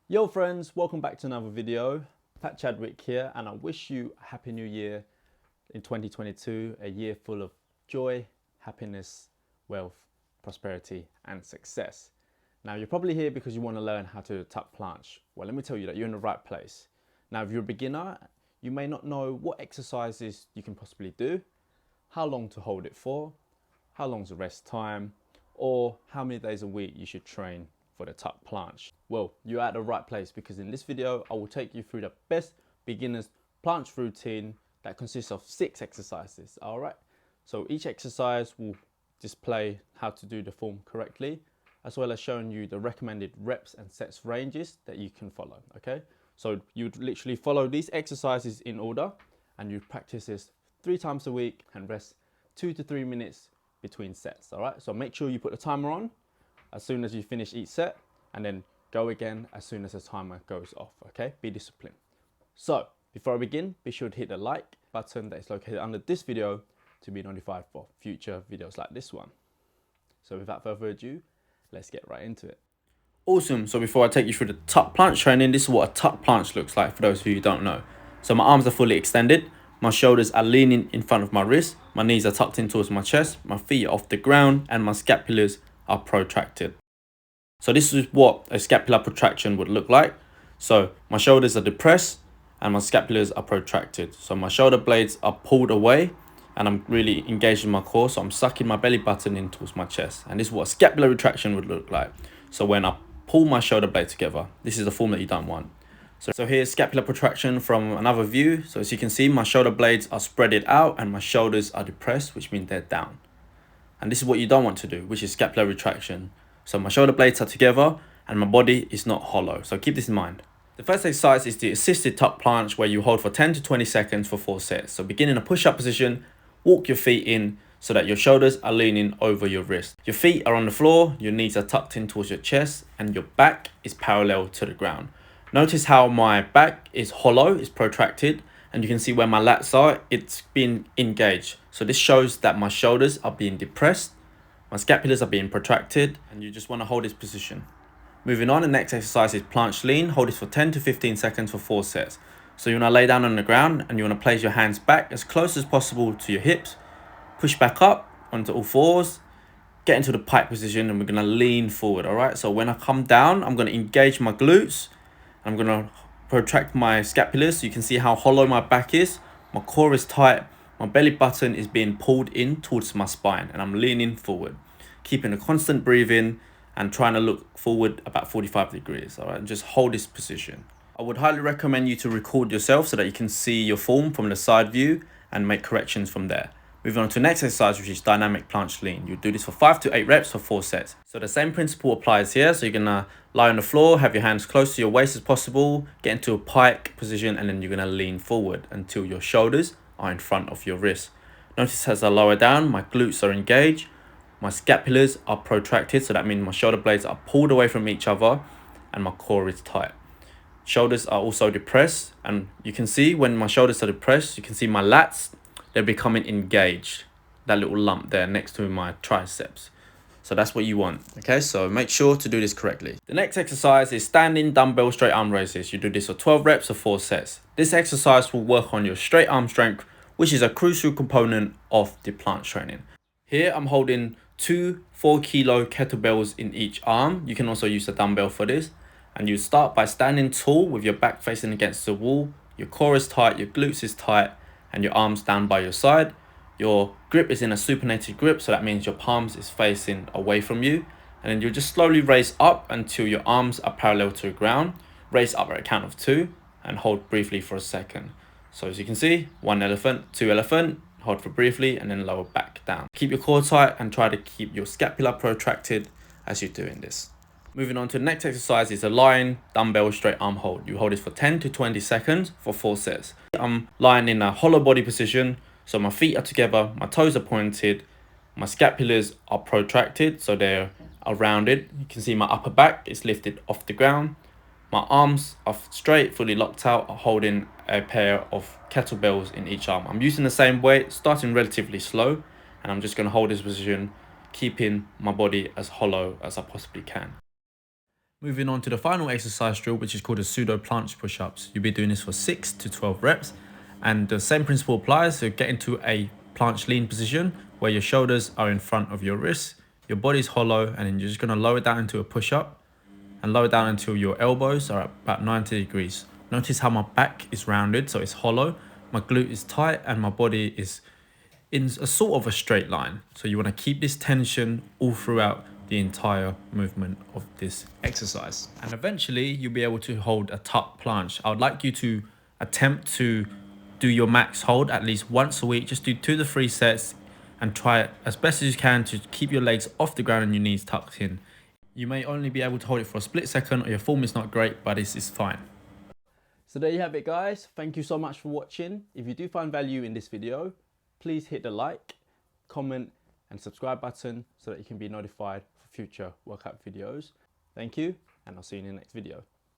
Yo friends, welcome back to another video. Pat Chadwick here, and I wish you a happy new year in 2022, a year full of joy, happiness, wealth, prosperity and success. Now you're probably here because you want to learn how to tuck planche. Well, let me tell you that you're in the right place. Now if you're a beginner, you may not know what exercises you can possibly do, how long to hold it for, how long's the rest time, or how many days a week you should train for the tuck planche. Well, you're at the right place because in this video, I will take you through the best beginner's planche routine that consists of 6 exercises, all right? So each exercise will display how to do the form correctly, as well as showing you the recommended reps and sets ranges that you can follow, okay? So you'd literally follow these exercises in order and you practice this 3 times a week and rest 2 to 3 minutes between sets, all right? So make sure you put the timer on as soon as you finish each set, and then go again as soon as the timer goes off, okay? Be disciplined. So, before I begin, be sure to hit the like button that is located under this video to be notified for future videos like this one. So without further ado, let's get right into it. Awesome, so before I take you through the tuck planche training, this is what a tuck planche looks like for those of you who don't know. So my arms are fully extended, my shoulders are leaning in front of my wrist, my knees are tucked in towards my chest, my feet are off the ground, and my scapulars are protracted. So this is what a scapular protraction would look like. So my shoulders are depressed and my scapulars are protracted. So my shoulder blades are pulled away and I'm really engaged in my core. So I'm sucking my belly button in towards my chest. And this is what a scapular retraction would look like. So when I pull my shoulder blade together, this is the form that you don't want. So here's scapular protraction from another view. So as you can see, my shoulder blades are spreaded out and my shoulders are depressed, which means they're down. And this is what you don't want to do, which is scapular retraction. So my shoulder blades are together and my body is not hollow. So keep this in mind. The first exercise is the assisted tuck planche, where you hold for 10 to 20 seconds for 4 sets. So begin in a push-up position, walk your feet in so that your shoulders are leaning over your wrist. Your feet are on the floor, your knees are tucked in towards your chest, and your back is parallel to the ground. Notice how my back is hollow, is protracted, and you can see where my lats are, it's been engaged. So this shows that my shoulders are being depressed, my scapulars are being protracted, and you just want to hold this position. Moving on, the next exercise is planche lean. Hold this for 10 to 15 seconds for 4 sets. So you want to lay down on the ground and you want to place your hands back as close as possible to your hips. Push back up onto all fours, get into the pike position, and we're going to lean forward, all right? So when I come down, I'm going to engage my glutes. I'm going to protract my scapulars so you can see how hollow my back is. My core is tight. My belly button is being pulled in towards my spine and I'm leaning forward, keeping a constant breathing and trying to look forward about 45 degrees, all right? And just hold this position. I would highly recommend you to record yourself so that you can see your form from the side view and make corrections from there. Moving on to the next exercise, which is dynamic planche lean. You do this for 5 to 8 reps for 4 sets. So the same principle applies here. So you're gonna lie on the floor, have your hands close to your waist as possible, get into a pike position, and then you're gonna lean forward until your shoulders are in front of your wrists. Notice as I lower down, my glutes are engaged, my scapulars are protracted, so that means my shoulder blades are pulled away from each other and my core is tight. Shoulders are also depressed, and you can see when my shoulders are depressed, you can see my lats, they're becoming engaged. That little lump there next to my triceps. So that's what you want, okay? So make sure to do this correctly. The next exercise is standing dumbbell straight arm raises. You do this for 12 reps or 4 sets. This exercise will work on your straight arm strength, which is a crucial component of the planche training. Here I'm holding 2 4-kilo kettlebells in each arm. You can also use a dumbbell for this. And you start by standing tall with your back facing against the wall. Your core is tight, your glutes is tight, and your arms down by your side. Your grip is in a supinated grip, so that means your palms is facing away from you. And then you just slowly raise up until your arms are parallel to the ground. Raise up at a count of 2 and hold briefly for a second. So as you can see, 1 elephant, 2 elephant, hold for briefly, and then lower back down. Keep your core tight and try to keep your scapula protracted as you're doing this. Moving on to the next exercise is a lying dumbbell straight arm hold. You hold this for 10 to 20 seconds for 4 sets. I'm lying in a hollow body position, so my feet are together, my toes are pointed, my scapulars are protracted, so they're rounded. You can see my upper back is lifted off the ground. My arms are straight, fully locked out, holding a pair of kettlebells in each arm. I'm using the same weight, starting relatively slow, and I'm just going to hold this position, keeping my body as hollow as I possibly can. Moving on to the final exercise drill, which is called a pseudo planche push-ups. You'll be doing this for 6 to 12 reps. And the same principle applies. So get into a planche lean position where your shoulders are in front of your wrists, your body's hollow, and then you're just gonna lower down into a push-up and lower down until your elbows are at about 90 degrees. Notice how my back is rounded, so it's hollow. My glute is tight and my body is in a sort of a straight line. So you wanna keep this tension all throughout the entire movement of this exercise. And eventually you'll be able to hold a tuck planche. I would like you to attempt to do your max hold at least once a week. Just do 2 to 3 sets and try it as best as you can to keep your legs off the ground and your knees tucked in. You may only be able to hold it for a split second or your form is not great, but this is fine. So there you have it, guys. Thank you so much for watching. If you do find value in this video, please hit the like, comment and subscribe button so that you can be notified for future workout videos. Thank you, and I'll see you in the next video.